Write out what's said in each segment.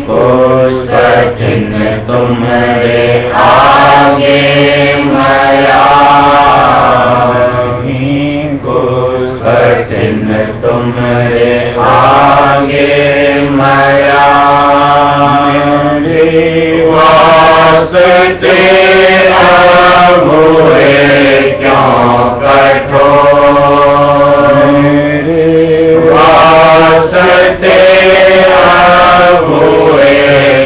Kuthatin मया वास्ते अब हुए क्यों कठोर, वास्ते अब हुए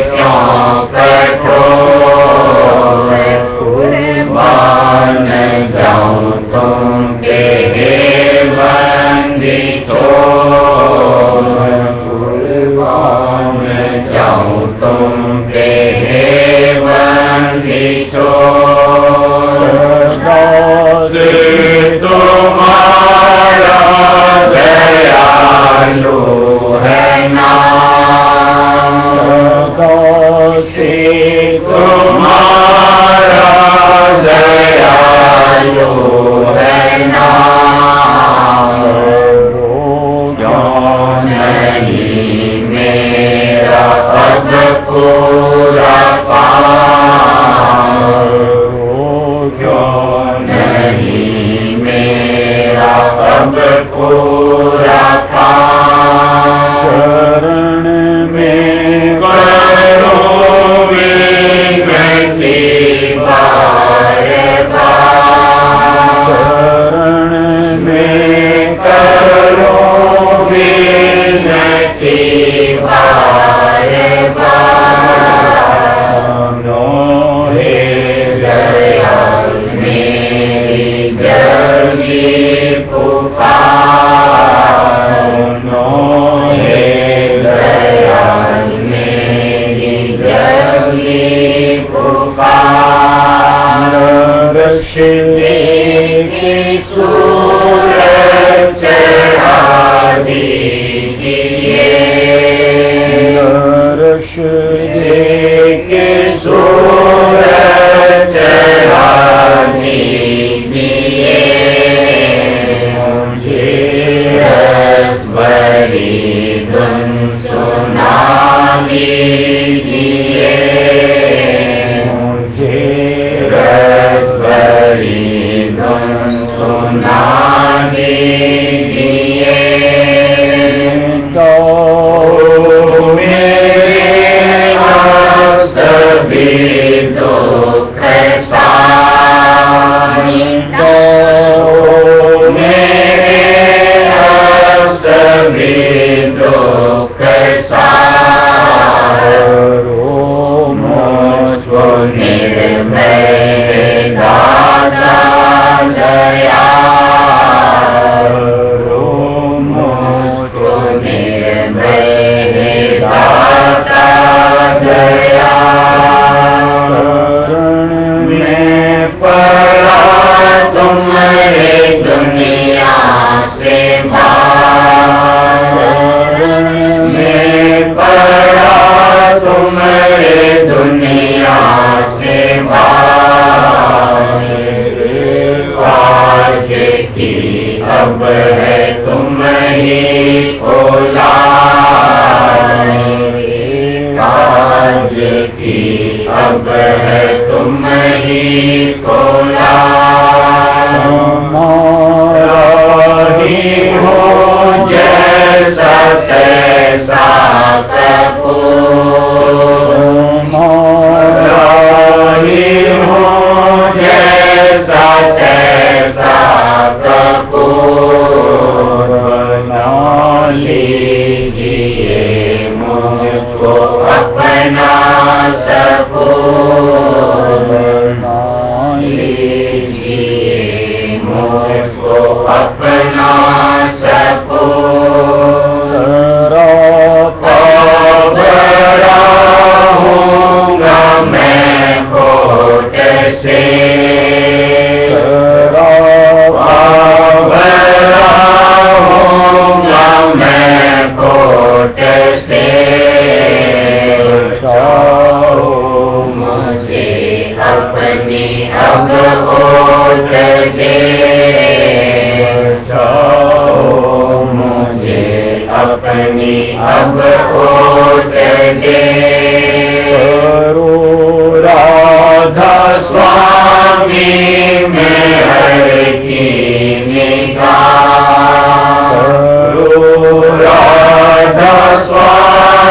क्यों कठोर। कुर्बान जाऊं तुमके बंदी छोड़, कुर्बान जाऊं तुमके बंदी छोड़। तुम्हारा दयालु है नाम, तुम्हारा दयालु है नाम। क्यों नहीं मेरा अब पूरा काम, क्यों नहीं मेरा अब पूरा काम। शरण में करो विनती बार बार, शरण में करो विनती बार बार। हे दयाल मेरी जगी पुकार, हे दयाल मेरी जगी पुकार। रश्मि की सूरज चढ़ा दीजिए, रश्मि की सूरज चढ़ा दीजिए। मुझे रस भरी धुन सुना दीजिए, मुझे रस भरी धुन सुना दीजिए। तो मेरे सभी दुख सारी, तो मेरे सभी दुख सारो। मुझको निर्मल दाता दयालो, मुझको निर्मल दाता दयालो। शरण में पड़ा तुम्हारे दुनिया से बाहर, में पड़ा तुम्हारे दुनिया से बाहर। आज की अब है तुम ही औलाद, आज की अब है तुम ही औलाद। हमारा ही हो जैसा तैसा कपूर, हमारा ही हो जैसा तैसा कपूर। बना लीजिए मुझको अपना सपूर, बना लीजिए मुझको अपना सपूर। बड़ा हूँगा मैं कोट से, बड़ा हूँगा मैं कोट से। मुझे अपनी अब ओट दे, मुझे अपनी अब ओट दे। राधा स्वामी में हर की निगाह, राधा स्वामी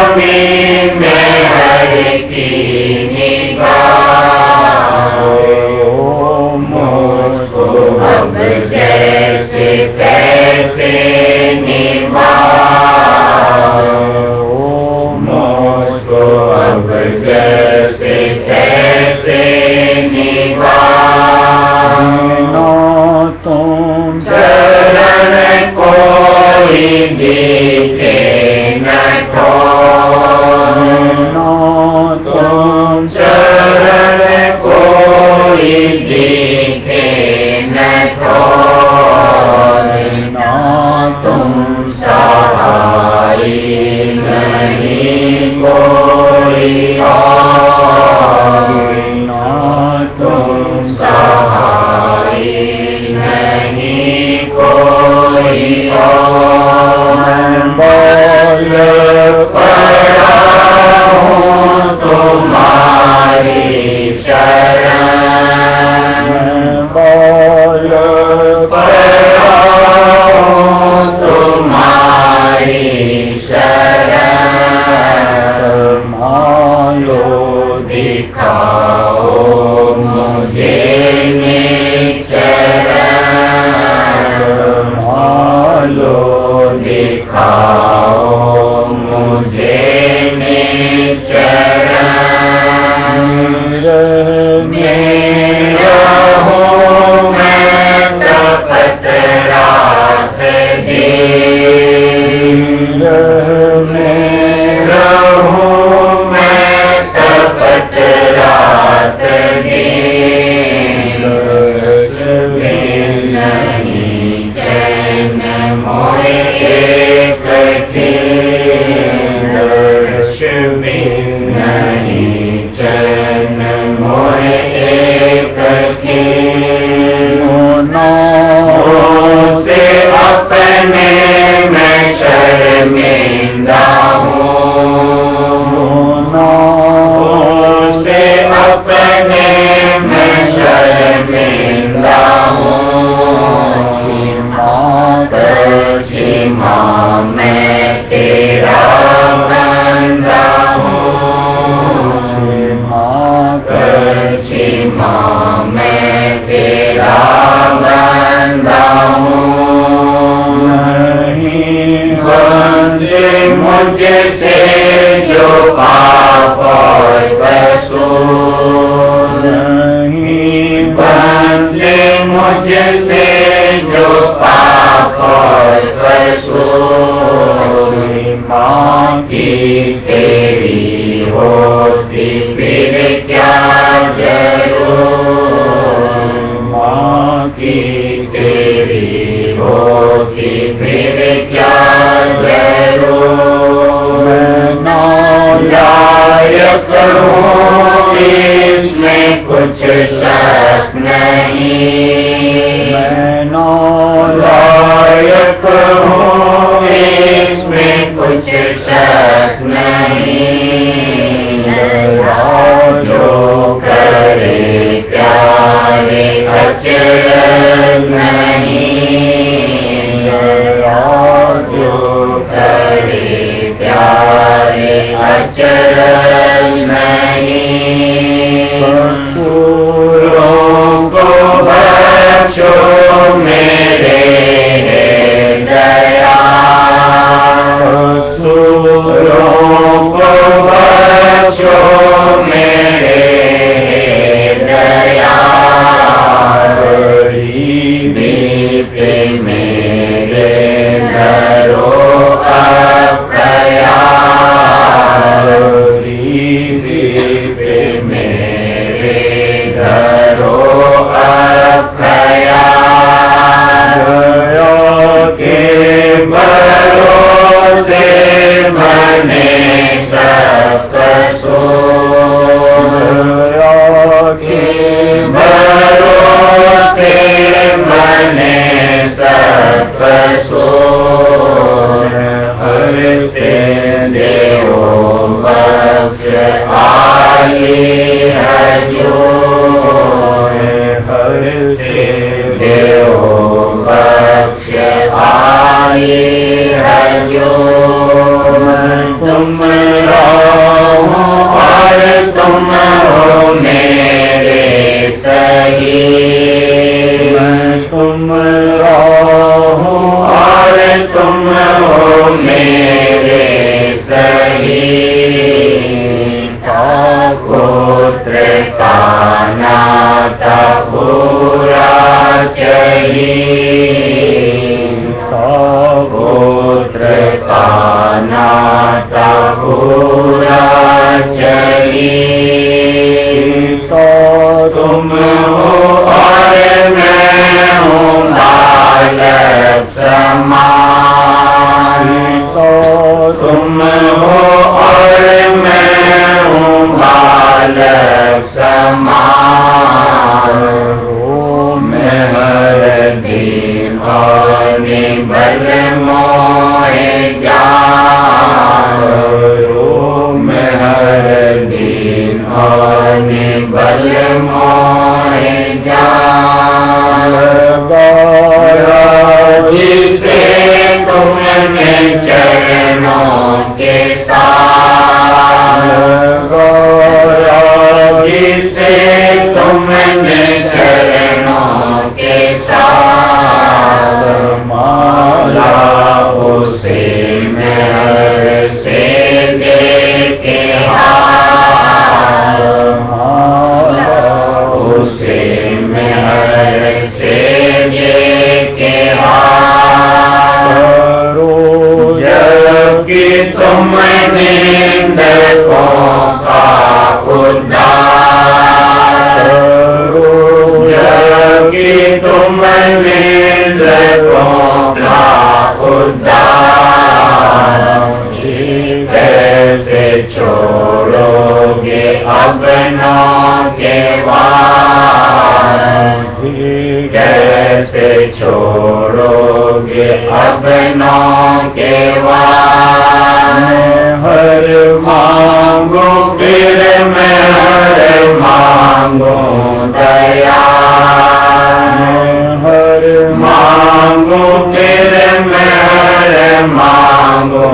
से कैसे निभाओ तुम चरण कोई दिखे न तुम चरण कोई दिखे न तुम सहारी नहीं कोई और तुम सहारी नहीं कोई और बोल पड़ा हूँ तुम्हारी शरण बोल पड़ा हूँ तुम्हारी शरण मालो दिखाओ मुझे चरण मालो दिखाओ मुझे चरण मेरा हूँ मैं तपत रात दिन मेरा हूँ मैं तपत रात दिन नहीं चैन मोहे एक नहीं चैन मोहे एक से अपने मैं शर्मिंदा हूँ से अपने मैं शर्मिंदा हूँ सीमा मैं तेरा बंदा हूँ सीमा मैं तेरा बंदा हूँ बंदे मुझसे जो पाप और कसूर बंदे मुझसे जो पाप और कसूर माँ की तेरी होती फिर क्या जरूर माँ की तेरी होती फिर क्या जरूर नालायक हूँ इसमें कुछ शक नहीं मैं नालायक हूँ इसमें कुछ शक नहीं जो करे प्यारे अचरज नहीं जो करे प्यारे अचरज नहीं फूलों को बख्शो मेरे दया फूलों को बख्शो मेरे दया गरीबी पे मेरे घरो अब ख्याल गरीबी पे मेरे घरो अब ख्याल के भरोसे बने सब कसूर के भरोसे बने सब कसूर हर से देवो बख्श आई हजूर हर से देवो बख्श आई हजूर तुम रहो और तुम हो मेरे सही तुम रहो और तुम हो मेरे सही का नाता पूरा शरीर, पुत्र का नाता पूरा शरीर। तो तुम हो और मैं हूँ बालक समान, तो तुम हो और मैं हूँ बालक समान। मैं हर दिन और निबल मोहे ज्ञान, मैं हर दिन और निबल मोहे ज्ञान। जिसे तुमने चरणों के साथ, जिसे तुमने चरणों के साथ माला, उसे मैं से देके हाथ, उसे मैं से देके हाथ। जबकि तुम निंदकों का उद्धार, जबकि तुम निंदकों का उद्धार। कैसे छोड़ोगे अपनों के वार, कैसे छोड़ोगे अपनों के वार। हर मांगो फिर मैं हर मांगो दया, हर मांगो फिर मैं हर मांगो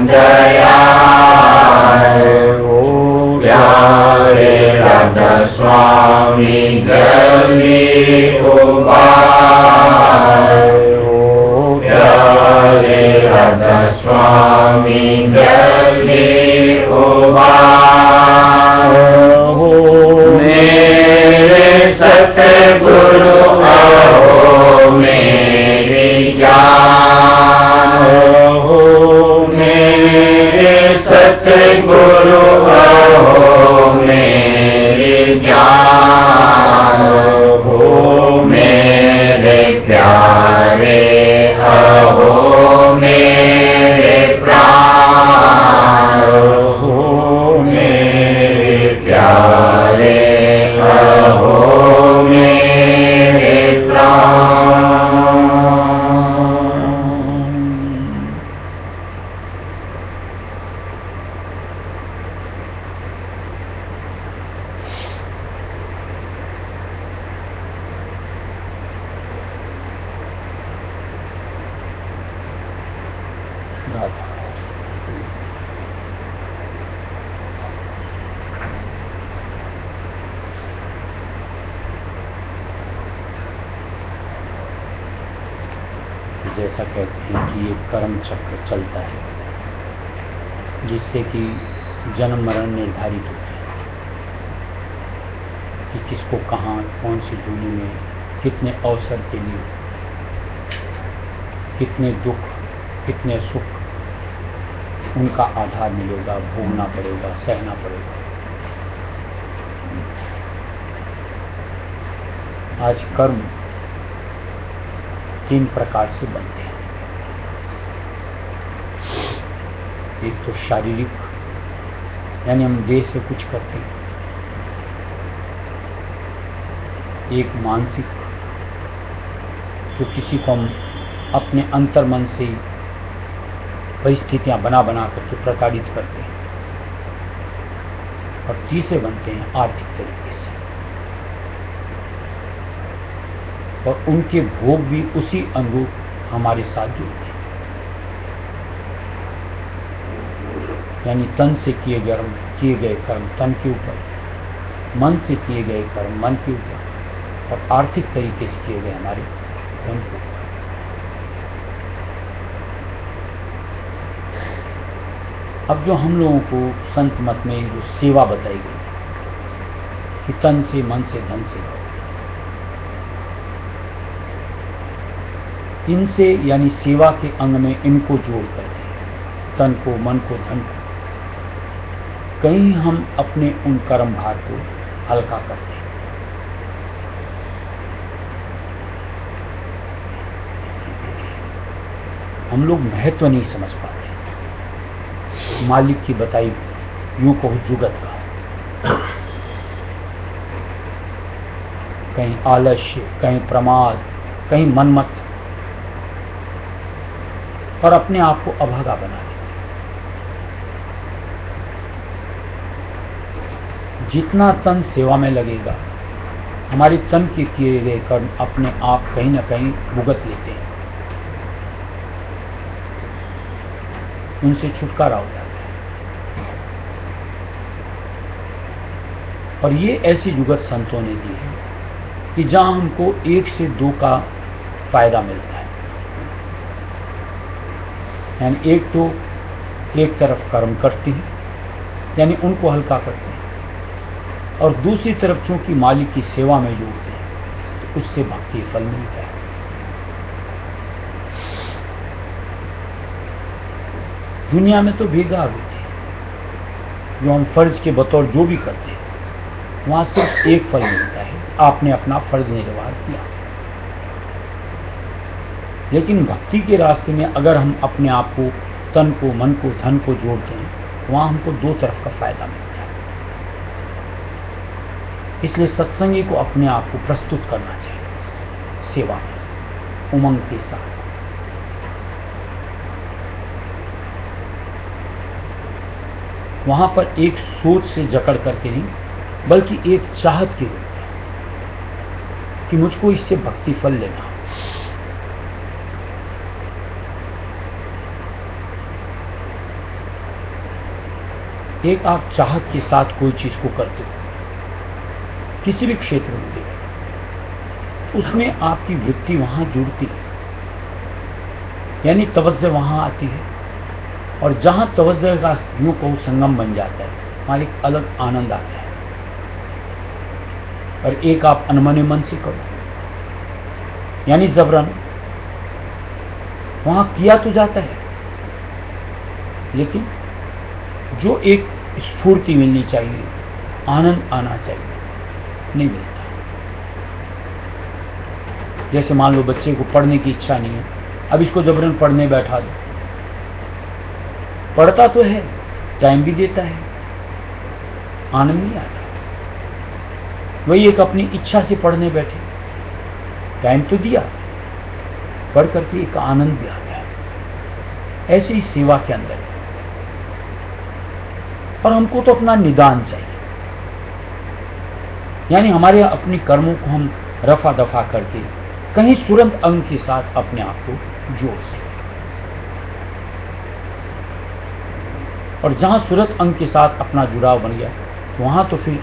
दया। प्यारे राधा स्वामी गली उबार, प्यारे राधा स्वामी गली उबार। मेरे सतगुरु आओ मेरी जान, मेरे सतगुरु आओ मेरी जान। मेरे प्यारे आओ मेरे प्राण, मेरे प्यारे आओ मेरे प्राण। जैसा कहते हैं कि ये कर्म चक्र चलता है जिससे कि जन्म मरण निर्धारित होते हैं कि किसको कहाँ कौन सी दुनिया में कितने अवसर के लिए कितने दुख कितने सुख उनका आधार मिलेगा, भोगना पड़ेगा, सहना पड़ेगा। आज कर्म 3 प्रकार से बनते हैं। एक तो शारीरिक, यानी हम देह से कुछ करते हैं। एक मानसिक, तो किसी को हम अपने अंतर्मन से परिस्थितियां बना बना करके प्रताड़ित करते हैं। और तीसरे बनते हैं आर्थिक तरीके से, और उनके भोग भी उसी अनुरूप हमारे साथ जुड़ते हैं। यानी तन से किए गए कर्म तन के ऊपर, मन से किए गए कर्म मन के ऊपर, और आर्थिक तरीके से किए गए हमारे धन के ऊपर। अब जो हम लोगों को संत मत में जो सेवा बताई गई कि तन से, मन से, धन से, इनसे यानी सेवा के अंग में इनको जोड़ करके तन को, मन को, धन को, कहीं हम अपने उन कर्म भार को हल्का करते हैं। हम लोग महत्व नहीं समझ पाते मालिक की बताई, यूं कहो जुगत का। कहीं आलस्य, कहीं प्रमाद, कहीं मनमत, और अपने आप को अभागा बना लेते। जितना तन सेवा में लगेगा, हमारे तन के किए गए कर्म अपने आप कहीं ना कहीं भुगत लेते हैं, उनसे छुटकारा हो जाता है। और ये ऐसी जुगत संतों ने दी है कि जहां हमको 1 से 2 का फायदा मिलता है। यानी एक तो एक तरफ कर्म करते हैं, यानी उनको हल्का करते हैं, और दूसरी तरफ चूंकि मालिक की सेवा में जोड़ते हैं तो उससे भक्ति फल मिलता है। दुनिया में तो बेगार होते हैं, जो हम फर्ज के बतौर जो भी करते हैं वहां सिर्फ एक फल मिलता है, आपने अपना फर्ज निर्वाह किया। लेकिन भक्ति के रास्ते में अगर हम अपने आप को, तन को, मन को, धन को जोड़ते हैं, वहां हमको 2 तरफ का फायदा मिलता है। इसलिए सत्संगी को अपने आप को प्रस्तुत करना चाहिए सेवा में, उमंग के साथ। वहां पर एक सोच से जकड़ करके नहीं, बल्कि एक चाहत के रूप में कि मुझको इससे भक्ति फल लेना। एक आप चाहत के साथ कोई चीज को करते हो, किसी भी क्षेत्र में देखो, उसमें आपकी वृत्ति वहां जुड़ती है, यानी तवज्जो वहां आती है, और जहां तवज्जो का यूं को संगम बन जाता है, वहां एक अलग आनंद आता है। और एक आप अनमने मन से करो, यानी जबरन, वहां किया तो जाता है, लेकिन जो एक स्फूर्ति मिलनी चाहिए, आनंद आना चाहिए, नहीं मिलता। जैसे मान लो बच्चे को पढ़ने की इच्छा नहीं है, अब इसको जबरन पढ़ने बैठा दो, पढ़ता तो है, टाइम भी देता है, आनंद नहीं आता। वही एक अपनी इच्छा से पढ़ने बैठे, टाइम तो दिया, पढ़ करके एक आनंद भी आता है। ऐसे ही सेवा के अंदर है। और हमको तो अपना निदान चाहिए, यानी हमारे अपने कर्मों को हम रफा दफा करके कहीं तुरंत अंग के साथ अपने आप को जोड़ सकें। और जहां सूरत अंग के साथ अपना जुड़ाव बन गया, तो वहां तो फिर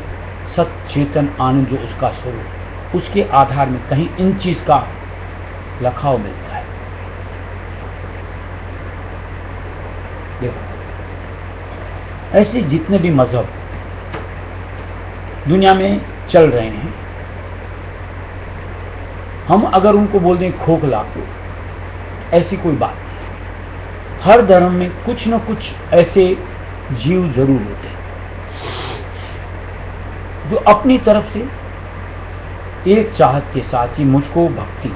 सत चेतन आनंद जो उसका स्वरूप, उसके आधार में कहीं इन चीज का लखाव मिलता है। देखो, ऐसे जितने भी मजहब दुनिया में चल रहे हैं, हम अगर उनको बोल दें खोखला, ऐसी कोई बात नहीं। हर धर्म में कुछ न कुछ ऐसे जीव जरूर होते हैं जो अपनी तरफ से एक चाहत के साथ ही मुझको भक्ति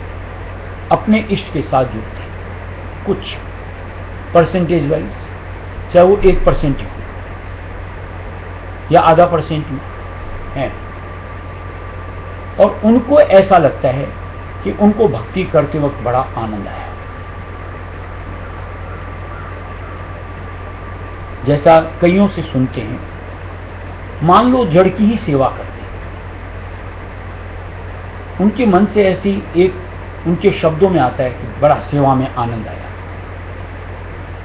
अपने इष्ट के साथ जुड़ते हैं, कुछ परसेंटेज वाइज, चाहे वो 1% हो या आधा % है, और उनको ऐसा लगता है कि उनको भक्ति करते वक्त बड़ा आनंद आया। जैसा कईयों से सुनते हैं, मान लो जड़ की ही सेवा करते हैं, उनके मन से ऐसी एक उनके शब्दों में आता है कि बड़ा सेवा में आनंद आया।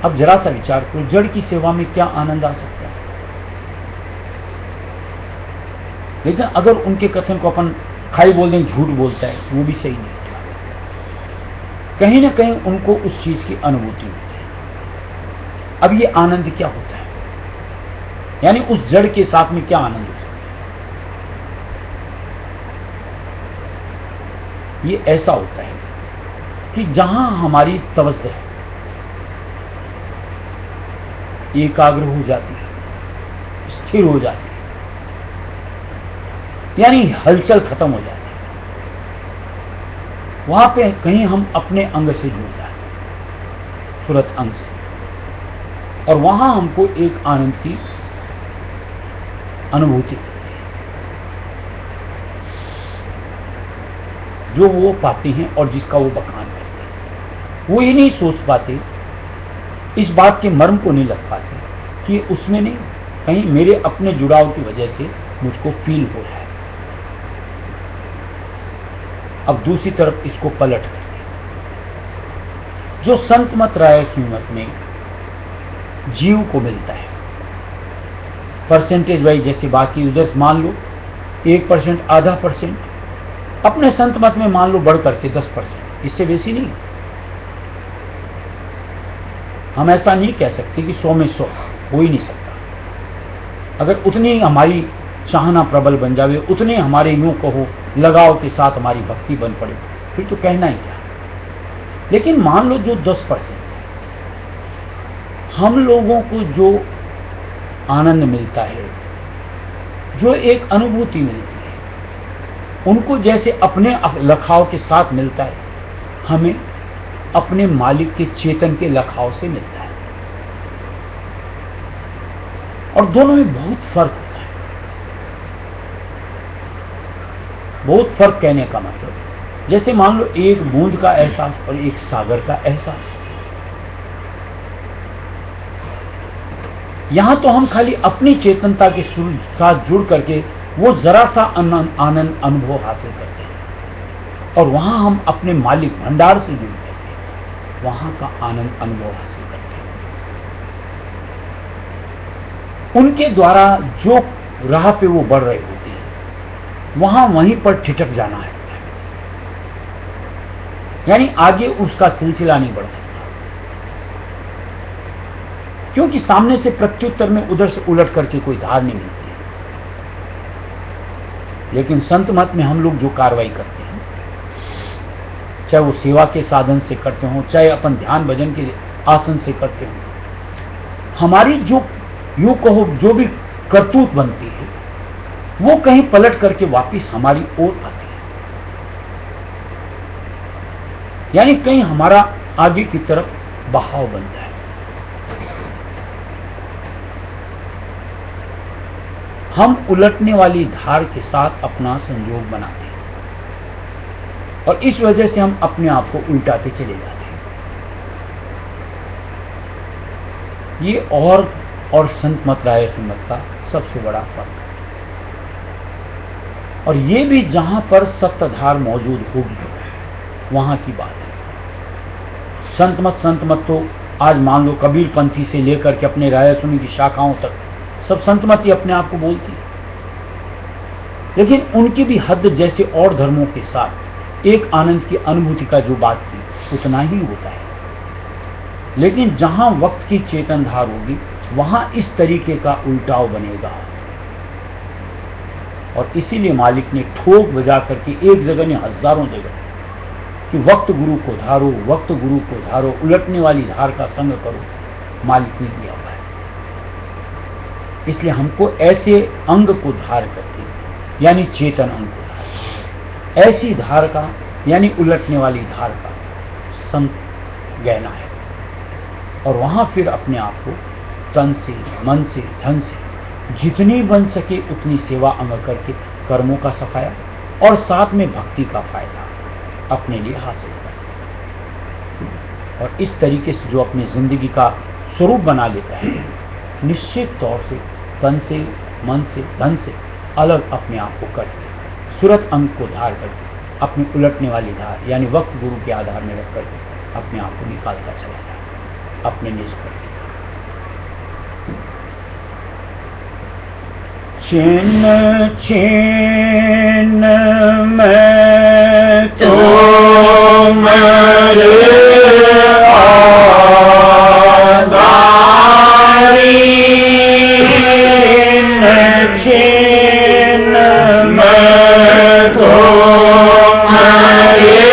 अब जरा सा विचार करो, जड़ की सेवा में क्या आनंद आ सकता है? लेकिन अगर उनके कथन को अपन खाई बोल दें, झूठ बोलता है, वो भी सही नहीं होता। कहीं ना कहीं उनको उस चीज की अनुभूति होती है। अब ये आनंद क्या होता है, यानी उस जड़ के साथ में क्या आनंद हो सकता है? ये ऐसा होता है कि जहां हमारी तवज्जो एकाग्र हो जाती है, स्थिर हो जाती है, यानी हलचल खत्म हो जाती है, वहां पे कहीं हम अपने अंग से जुड़ जाते हैं, सूरत अंग से, और वहां हमको एक आनंद की अनुभूति होती है जो वो पाते हैं और जिसका वो बखान करते हैं। वो ये नहीं सोच पाते, इस बात के मर्म को नहीं लग पाते कि उसमें नहीं, कहीं मेरे अपने जुड़ाव की वजह से मुझको फील हो रहा है। अब दूसरी तरफ इसको पलट करके जो संत मत राय सुमत में जीव को मिलता है परसेंटेज वाइज, जैसे बाकी उधर मान लो 1%, आधा परसेंट, अपने संत मत में मान लो बढ़ करके 10%, इससे बेसी नहीं। हम ऐसा नहीं कह सकते कि 100 में 100 हो ही नहीं सकता। अगर उतनी हमारी चाहना प्रबल बन जावे, उतने हमारे यूं कहो लगाव के साथ हमारी भक्ति बन पड़े, फिर तो कहना ही क्या। लेकिन मान लो जो 10% हम लोगों को जो आनंद मिलता है, जो एक अनुभूति मिलती है, उनको जैसे अपने लखाव के साथ मिलता है, हमें अपने मालिक के चेतन के लखाव से मिलता है। और दोनों में बहुत फर्क होता है। बहुत फर्क कहने का मतलब, जैसे मान लो एक बूंद का एहसास और एक सागर का एहसास। यहां तो हम खाली अपनी चेतनता के साथ जुड़ करके वो जरा सा आनंद अनुभव हासिल करते हैं, और वहां हम अपने मालिक भंडार से जुड़ करके वहां का आनंद अनुभव हासिल करते हैं। उनके द्वारा जो राह पे वो बढ़ रहे होते हैं, वहां वहीं पर ठिठक जाना है, यानी आगे उसका सिलसिला नहीं बढ़ सकता, क्योंकि सामने से प्रत्युत्तर में उधर से उलट करके कोई धार नहीं मिलती है। लेकिन संत मत में हम लोग जो कार्रवाई करते हैं, चाहे वो सेवा के साधन से करते हो, चाहे अपन ध्यान भजन के आसन से करते हो, हमारी जो यूं कहो जो भी करतूत बनती है, वो कहीं पलट करके वापिस हमारी ओर आती है, यानी कहीं हमारा आगे की तरफ बहाव बनता है। हम उलटने वाली धार के साथ अपना संयोग बनाते हैं, और इस वजह से हम अपने आप को उल्टाते चले जाते हैं। ये और संत मत राय सुन्नत का सबसे बड़ा फर्क है। और ये भी जहां पर सत्ताधार मौजूद होगी वहां की बात है। संत मत तो आज मान लो कबीर पंथी से लेकर के अपने राय सुनी की शाखाओं तक सब संत मत ही अपने आप को बोलती है, लेकिन उनकी भी हद जैसे और धर्मों के साथ एक आनंद की अनुभूति का जो बात थी उतना ही होता है। लेकिन जहां वक्त की चेतन धार होगी वहां इस तरीके का उल्टाव बनेगा, और इसीलिए मालिक ने ठोक बजा करके एक जगह ने हजारों जगह कि वक्त गुरु को धारो, वक्त गुरु को धारो, उलटने वाली धार का संग करो, मालिक ने दिया हुआ है। इसलिए हमको ऐसे अंग को धार करके, यानी चेतन अंग को धार, ऐसी धार का यानी उलटने वाली धार का संग गहना है, और वहां फिर अपने आप को तन से, मन से, धन से जितनी बन सके उतनी सेवा अंग करके कर्मों का सफाया और साथ में भक्ति का फायदा अपने लिए हासिल करें। और इस तरीके से जो अपनी जिंदगी का स्वरूप बना लेता है, निश्चित तौर से तन से, मन से, धन से अलग अपने आप को करके सूरत अंग को धार करके अपनी उलटने वाली धार यानी वक्त गुरु के आधार में रख करके अपने आप को निकालता चला जाए अपने निज करके। छिन्न छिन्न मैं तो मेरे आधारी, छिन्न मैं तो मेरे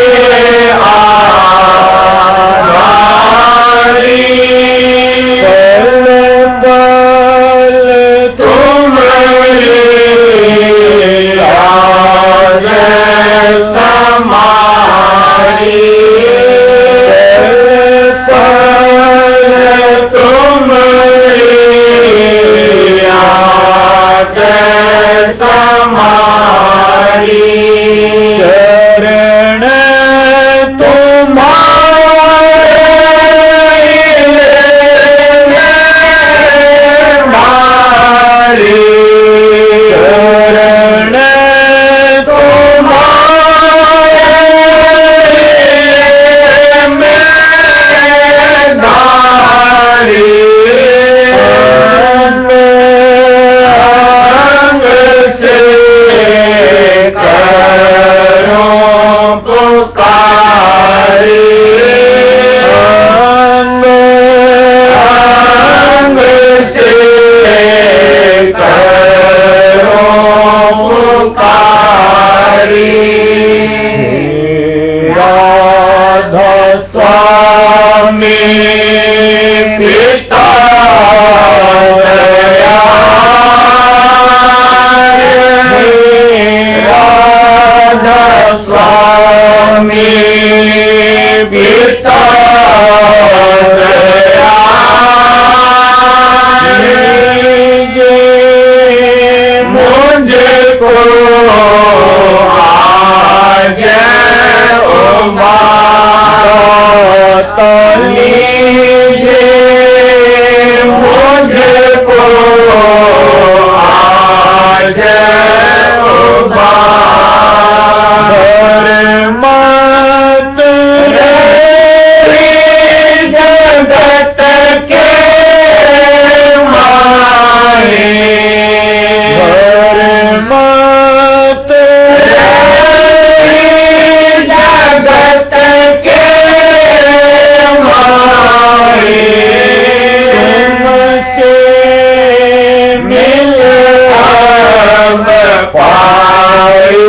पाई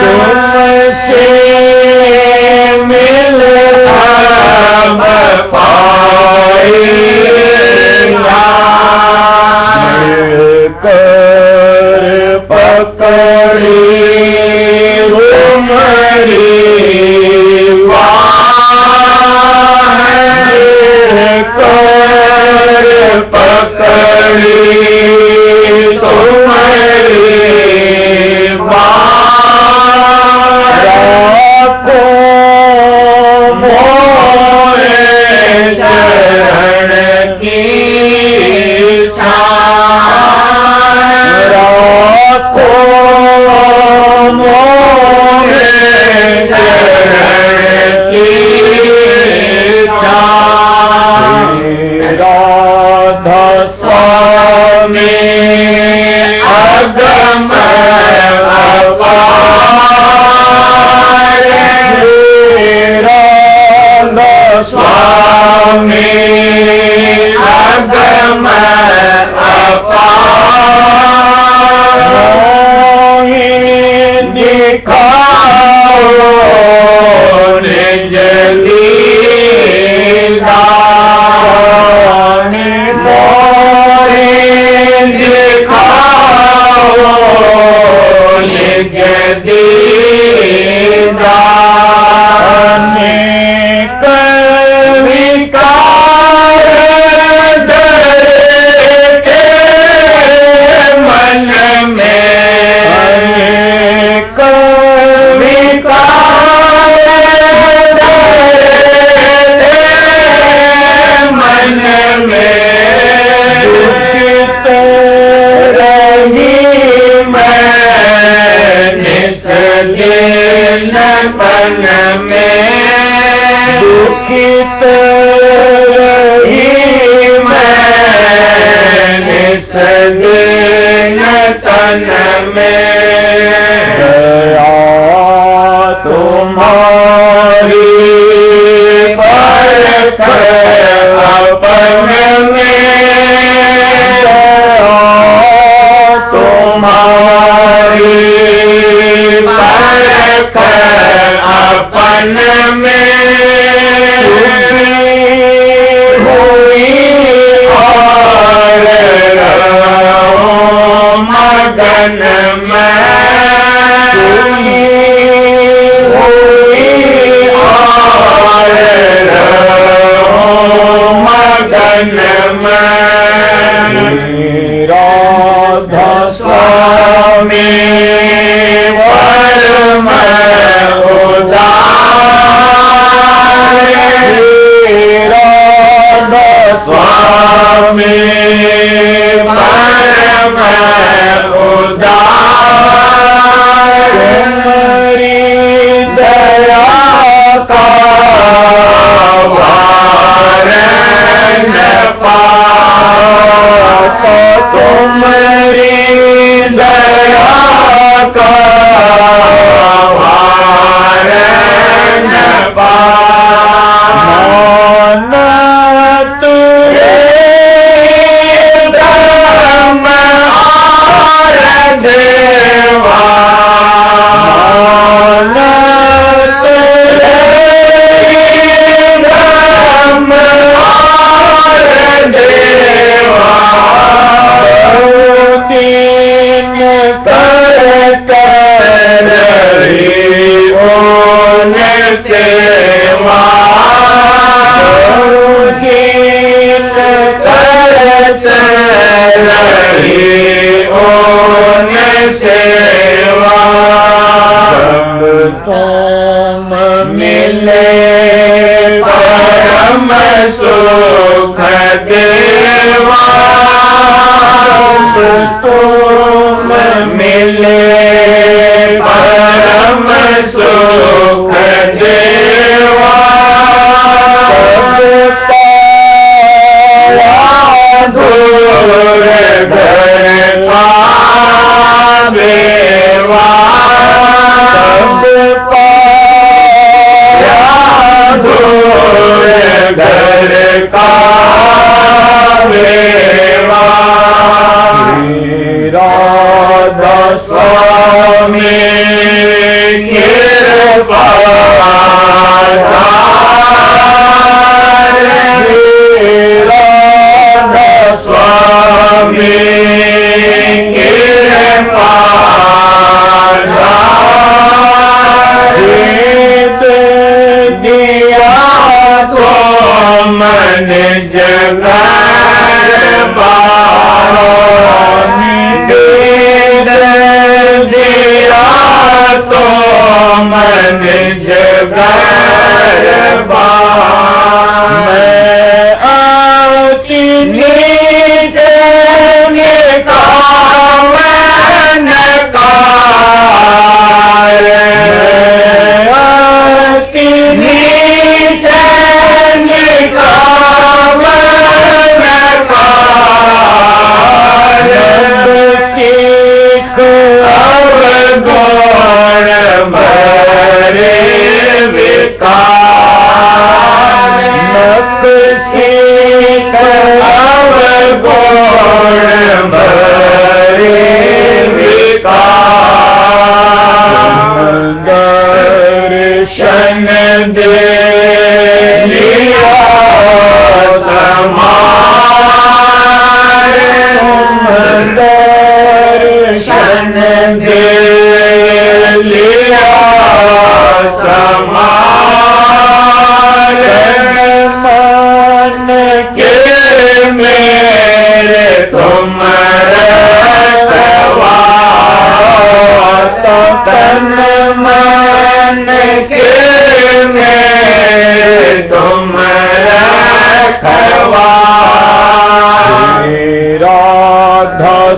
तुमसे मिल अब पाई मिलकर पकड़ी तुम्हारी कर पकड़ी तुम्हारी राखो मोरे चरण की छाया राखो मोरे चरण की राधा स्वामी अगम अपार राधा स्वामी अगम अपार दिखाओ निज लीला पन में दुखित रही मैं निस्दिन तन में दया तुम्हारी परख अपन में दया तुम्हारी परख अपन में हुई और मगन में हुई और मगन में राधा स्वामी परम राधा स्वामी परम उदार तुम्हारी दया का वारन पाता तुम्हारी दया का वारन मानत धर्म और देवा मानत धर्म और देवा तीन कर रही ओन सेवा रही ओन सेवा तुम मिले परम सुख देवा तुम मिले परम सुख देवा दूर घर पावेवा सब पाया दूर घर का वेवा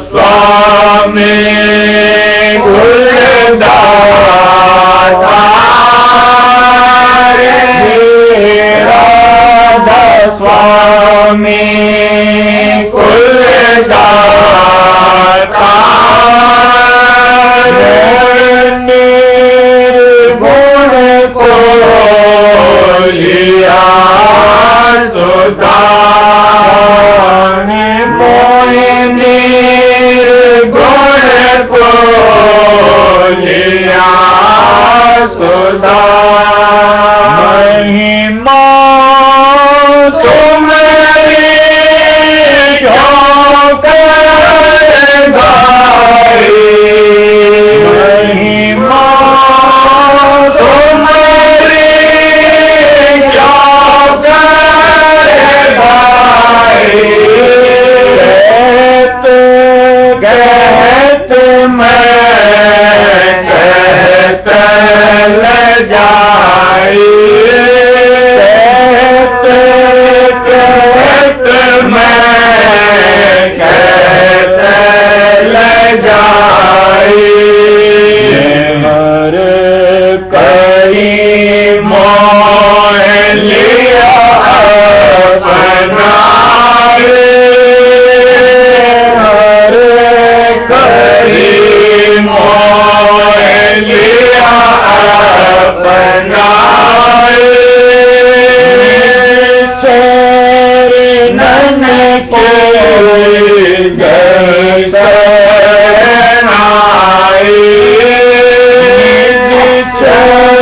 स्वामी कुलदाता राधा स्वामी कुलदाता निर्गुण को लिया सुधान मोहि निर्गुण को लिया सुधान महिमा तुम्हारी क्यों कर गाई महिमा तुम्हारी क्यों कर गाई कहत मैं कहत ल जाई कहत मैं कहत ल जाई हर कई मोह लिया अपनाए हर कई मोह लिया अपनाए चरणन के गए शरणाई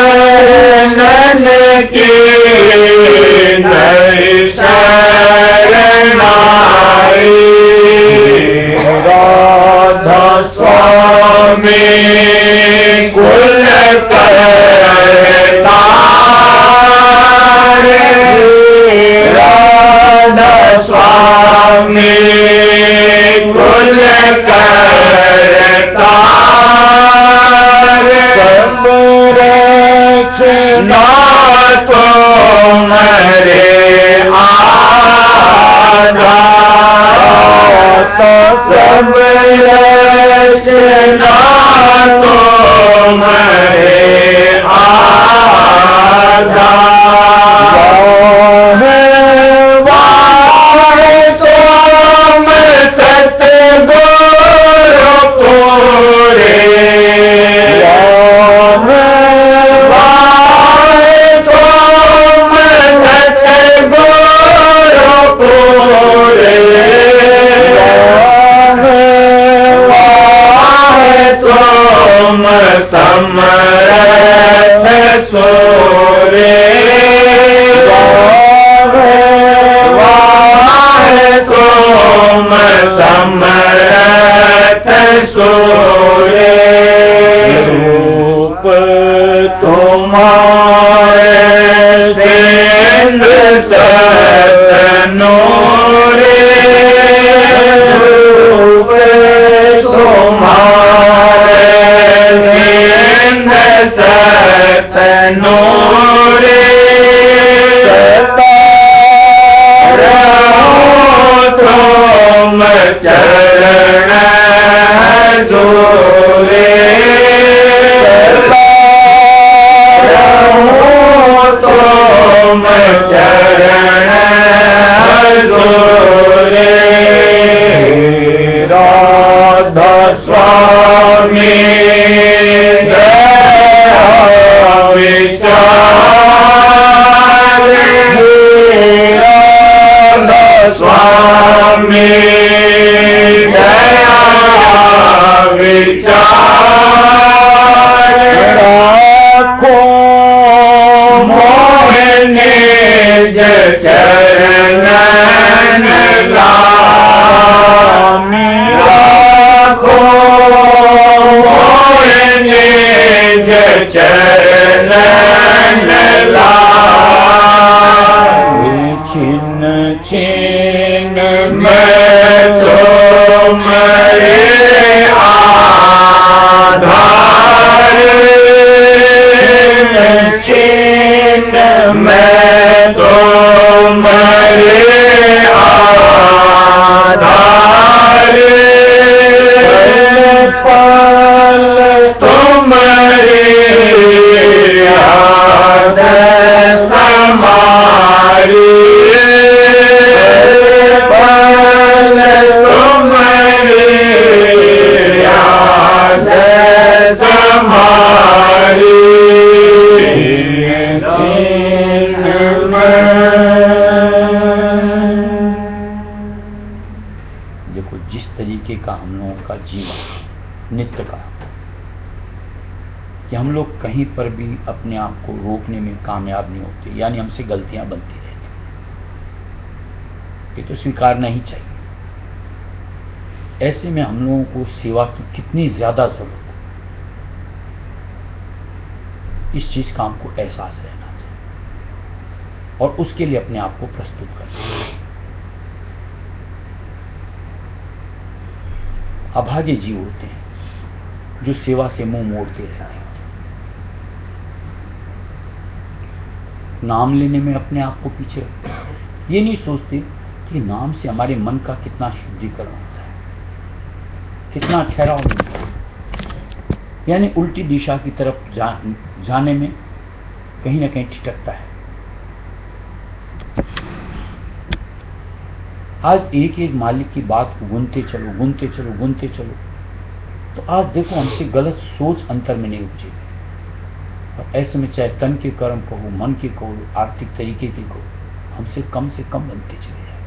चरणन के गए शरणाई राधा स्वामी कुल करता राधा स्वामी कुल करता सब रचना तो मरे आधार सब रचना तो मरे आधार वाहे तुम सतगुरु पूरे वाहे तुम सतगुरु पूरे वाहे तुम समर्थ सोरे वाहे तुम समर्थ सोरे रूप तुम्हारे सिंध सतनूरे रूप तुम्हारे सिंध सतनूरे तुम चरण जोरे तुम चरण जोरे राधा स्वामी विचार राधा स्वामी दया विचार राखो मोहने चरणन लामी राखो मोहने चरणन लामी छिन छिन मैं तुम्हारे आधार छिन मैं तुम्हारे आधार देखो जिस तरीके का हम लोगों का जीवन नित्य का, कि हम लोग कहीं पर भी अपने आप को रोकने में कामयाब नहीं होते, यानी हमसे गलतियां बनती रहती, ये तो स्वीकारना ही चाहिए। ऐसे में हम लोगों को सेवा की कितनी ज्यादा जरूरत है, इस चीज का हमको एहसास रहना चाहिए और उसके लिए अपने आप को प्रस्तुत करना चाहिए। अभागे जीव होते हैं जो सेवा से मुंह मोड़ते रहते हैं, नाम लेने में अपने आप को पीछे रखते हैं, ये नहीं सोचते कि नाम से हमारे मन का कितना शुद्धिकरण होता है, कितना ठहराव मिलता है, यानी उल्टी दिशा की तरफ जाने में कहीं ना कहीं ठिठकता है। आज एक एक मालिक की बात को गुनते चलो, तो आज देखो हमसे गलत सोच अंतर में नहीं उपजी, और ऐसे में चाहे तन के कर्म कहो, मन के कहो, आर्थिक तरीके के कहो, हमसे कम बनते चले जाए,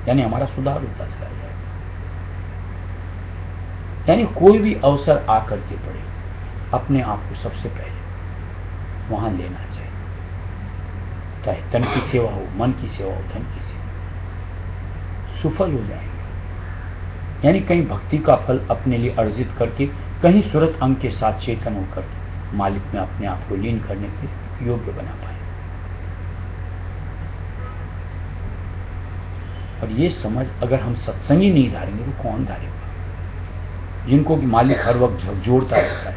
यानी हमारा सुधार होता चला जाए। यानी कोई भी अवसर आकर के पड़े, अपने आप को सबसे पहले वहां लेना चाहिए, चाहे तन की सेवा हो, मन की सेवा हो, धन की सेवा, सुफल हो जाएंगे। यानी कहीं भक्ति का फल अपने लिए अर्जित करके, कहीं सुरत अंग के साथ चेतन होकर मालिक में अपने आप को लीन करने के योग्य बना पाए। और ये समझ अगर हम सत्संगी नहीं धारेंगे तो कौन धारेगा? जिनको कि मालिक हर वक्त झकझोरता रहता है,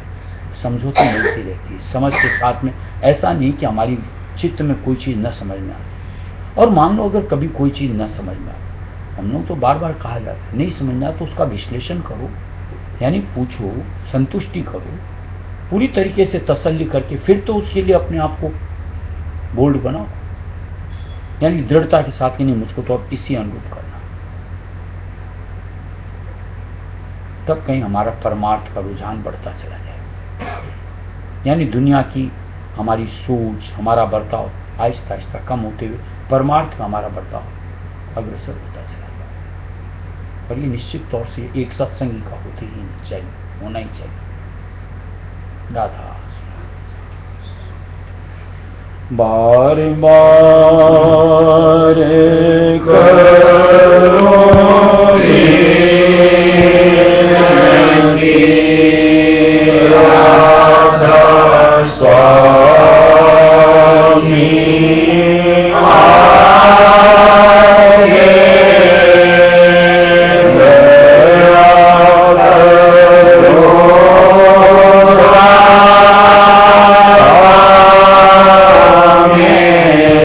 समझौता मिलती रहती है, समझ के साथ में। ऐसा नहीं कि हमारी चित्त में कोई चीज न समझ में आती, और मान लो अगर कभी कोई चीज न समझ में आती, हम लोग तो बार बार कहा जाता है नहीं समझना तो उसका विश्लेषण करो, यानी पूछो, संतुष्टि करो, पूरी तरीके से तसल्ली करके फिर तो उसके लिए अपने आप को बोल्ड बनाओ, यानी दृढ़ता के साथ कि नहीं मुझको तो अब इसी अनुरूप करना, तब कहीं हमारा परमार्थ का रुझान बढ़ता चला जाएगा। यानी दुनिया की हमारी सोच, हमारा बर्ताव आहिस्ता आहिस्ता कम होते हुए परमार्थ का हमारा बर्ताव अग्रसर होता चला जाएगा। और ये निश्चित तौर से एक सत्संगी का होते ही चाहिए, होना ही चाहिए। राधा बार बार